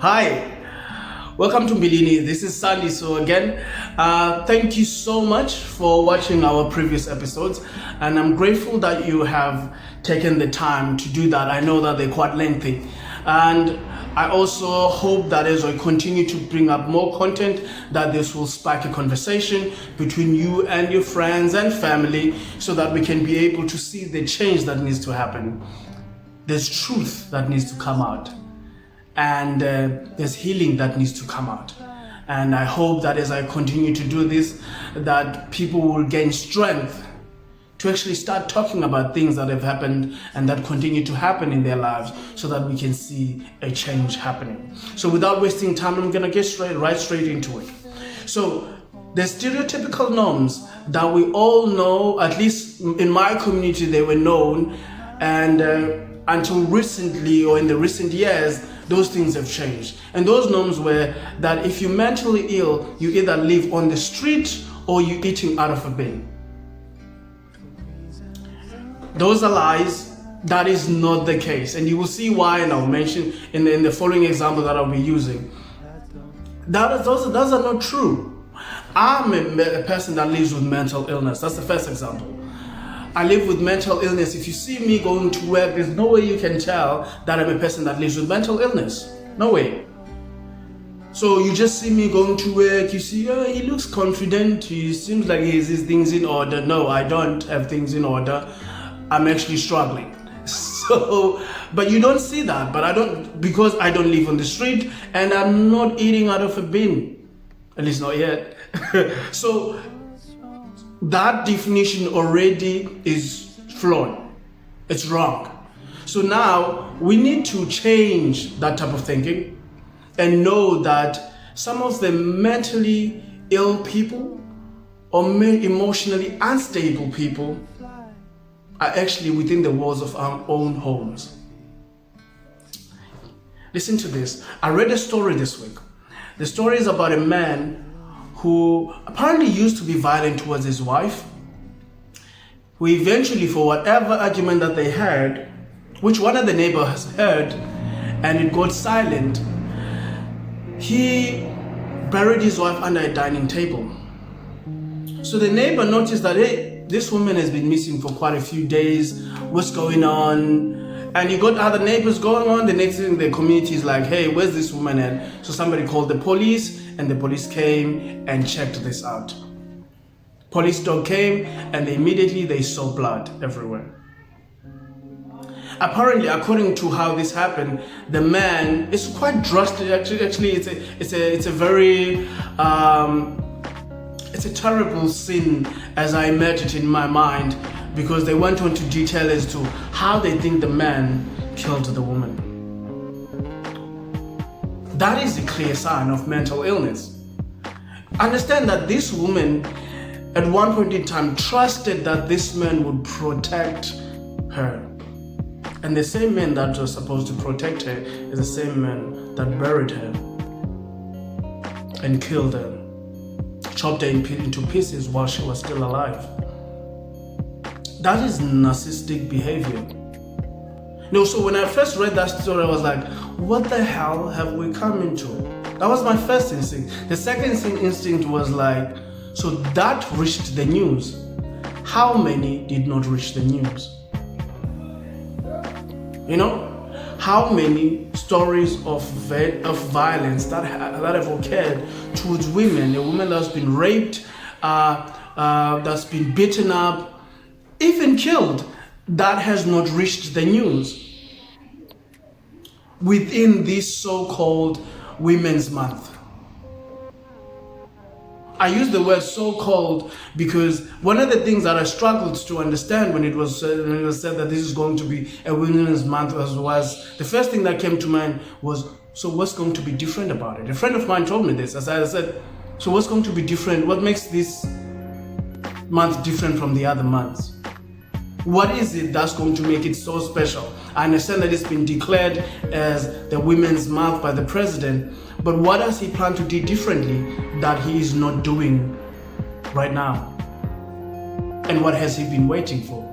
Hi, welcome to Mbilini. This is Sandy. So again, thank you so much for watching our previous episodes, and I'm grateful that you have taken the time to do that. I know that they're quite lengthy, and I also hope that as I continue to bring up more content, that this will spark a conversation between you and your friends and family, so that we can be able to see the change that needs to happen. There's truth that needs to come out, and there's healing that needs to come out. And I hope that as I continue to do this, that people will gain strength to actually start talking about things that have happened and that continue to happen in their lives, so that we can see a change happening. So without wasting time, I'm gonna get right straight into it. So the stereotypical norms that we all know, at least in my community, they were known, and until recently, or in the recent years, those things have changed. And those norms were that if you're mentally ill, you either live on the street or you're eating out of a bin. Those are lies. That is not the case. And you will see why, and I'll mention in the following example that I'll be using. Those are not true. I'm a person that lives with mental illness. That's the first example. I live with mental illness. If you see me going to work, there's no way you can tell that I'm a person that lives with mental illness. No way. So you just see me going to work, you see, oh, he looks confident, he seems like he has his things in order. No, I don't have things in order. I'm actually struggling. So, but you don't see that. But because I don't live on the street, and I'm not eating out of a bin. At least not yet. So that definition already is flawed. It's wrong. So now we need to change that type of thinking and know that some of the mentally ill people or emotionally unstable people are actually within the walls of our own homes. Listen to this. I read a story this week. The story is about a man who apparently used to be violent towards his wife, who eventually, for whatever argument that they had, which one of the neighbors heard, and it got silent, he buried his wife under a dining table. So the neighbor noticed that, hey, this woman has been missing for quite a few days. What's going on? And you got other neighbors going on. The next thing, the community is like, hey, where's this woman at? So somebody called the police, and the police came and checked this out. Police dog came, and immediately they saw blood everywhere. Apparently, according to how this happened, the man is quite drastic. Actually, it's a very it's a terrible sin as I imagine it in my mind, because they went on to detail as to how they think the man killed the woman. That is a clear sign of mental illness. Understand that this woman at one point in time trusted that this man would protect her. And the same man that was supposed to protect her is the same man that buried her and killed her, chopped her into pieces while she was still alive. That is narcissistic behavior. No, so when I first read that story, I was like, what the hell have we come into? That was my first instinct. The second instinct was like, so that reached the news. How many did not reach the news? You know, how many stories of violence that have occurred towards women? A woman that's been raped, that's been beaten up, even killed, that has not reached the news within this so-called Women's Month. I use the word so-called because one of the things that I struggled to understand when it was said that this is going to be a Women's Month was the first thing that came to mind was, so what's going to be different about it? A friend of mine told me this. As I said, so what's going to be different? What makes this month different from the other months? What is it that's going to make it so special? I understand that it's been declared as the Women's Month by the president, but what does he plan to do differently that he is not doing right now? And what has he been waiting for?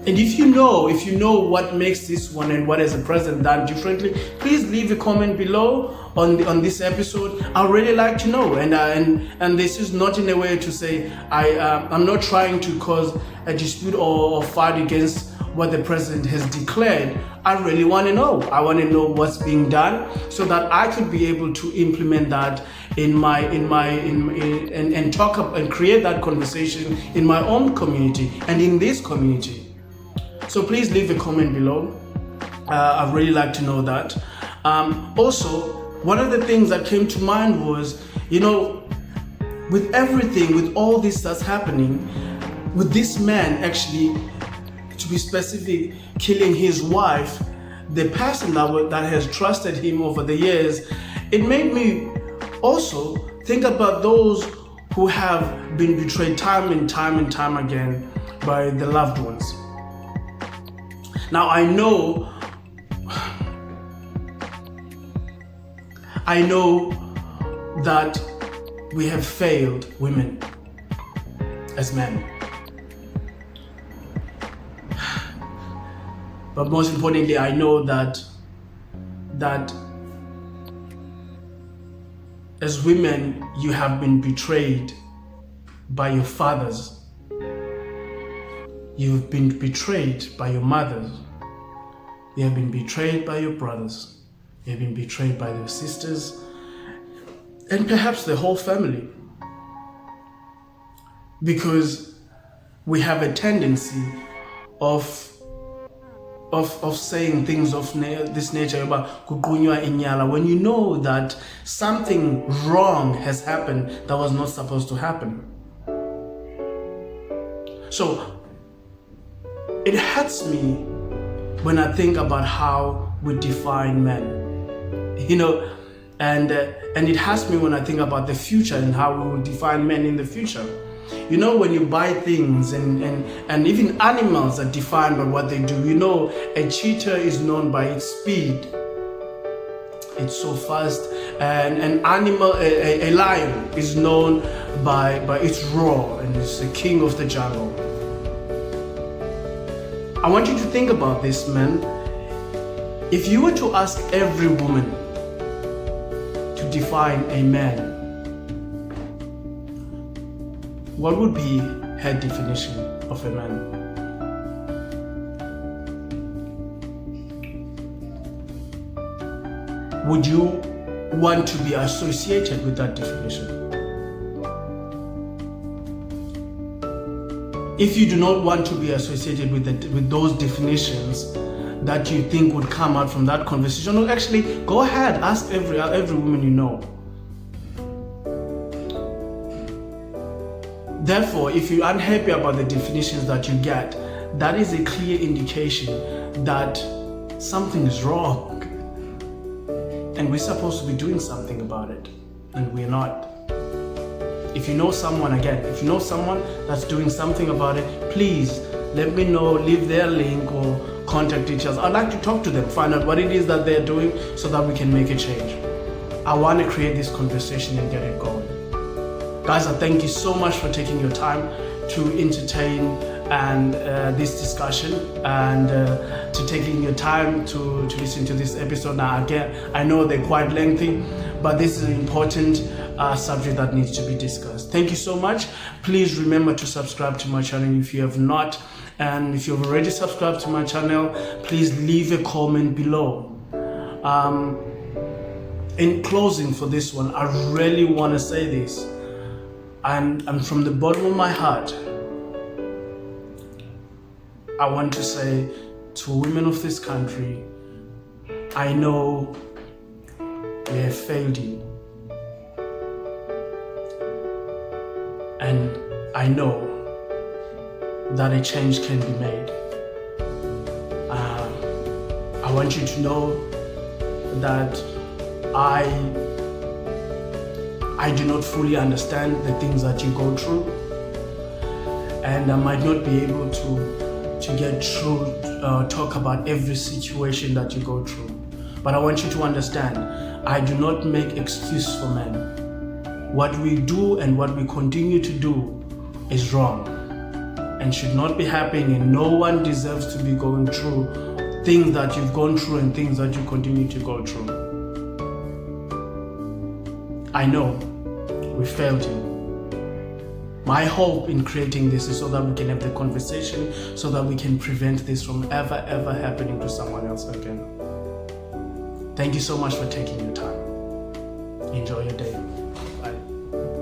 And if you know what makes this one and what has the president done differently, please leave a comment below on this episode. I'd really like to know. And this is not in a way to say I'm not trying to cause a dispute or fight against what the president has declared. I really want to know. I want to know what's being done so that I could be able to implement that and talk up and create that conversation in my own community and in this community. So please leave a comment below. I'd really like to know that. Also, one of the things that came to mind was, with everything, with all this that's happening, with this man actually, to be specific, killing his wife, the person that has trusted him over the years, it made me also think about those who have been betrayed time and time again by the loved ones. Now I know that we have failed women as men. But most importantly, I know that as women, you have been betrayed by your fathers. You've been betrayed by your mothers. You have been betrayed by your brothers. You have been betrayed by your sisters, and perhaps the whole family. Because we have a tendency of saying things of this nature about kukunywa inyala, when you know that something wrong has happened that was not supposed to happen. So it hurts me when I think about how we define men, and it hurts me when I think about the future and how we will define men in the future. When you buy things and even animals are defined by what they do. A cheetah is known by its speed. It's so fast. And an animal, a lion, is known by its roar, and it's the king of the jungle. I want you to think about this, man. If you were to ask every woman to define a man, what would be her definition of a man? Would you want to be associated with that definition? If you do not want to be associated with those definitions that you think would come out from that conversation, well, actually, go ahead, ask every woman you know. Therefore, if you're unhappy about the definitions that you get, that is a clear indication that something is wrong. And we're supposed to be doing something about it, and we're not. If you know someone that's doing something about it, please let me know, leave their link or contact details. I'd like to talk to them, find out what it is that they're doing so that we can make a change. I want to create this conversation and get it going. Guys, I thank you so much for taking your time to entertain and this discussion, and to taking your time to listen to this episode. Now again, I know they're quite lengthy, but this is an important subject that needs to be discussed. Thank you so much. Please remember to subscribe to my channel if you have not, and if you've already subscribed to my channel, please leave a comment below. In closing for this one, I really want to say this, and from the bottom of my heart, I want to say to women of this country, I know we have failed you. And I know that a change can be made. I want you to know that I do not fully understand the things that you go through, and I might not be able to get through, talk about every situation that you go through. But I want you to understand, I do not make excuses for men. What we do and what we continue to do is wrong. and should not be happening, and no one deserves to be going through things that you've gone through and things that you continue to go through. I know we failed you. My hope in creating this is so that we can have the conversation, so that we can prevent this from ever happening to someone else again. Thank you so much for taking your time. Enjoy your day.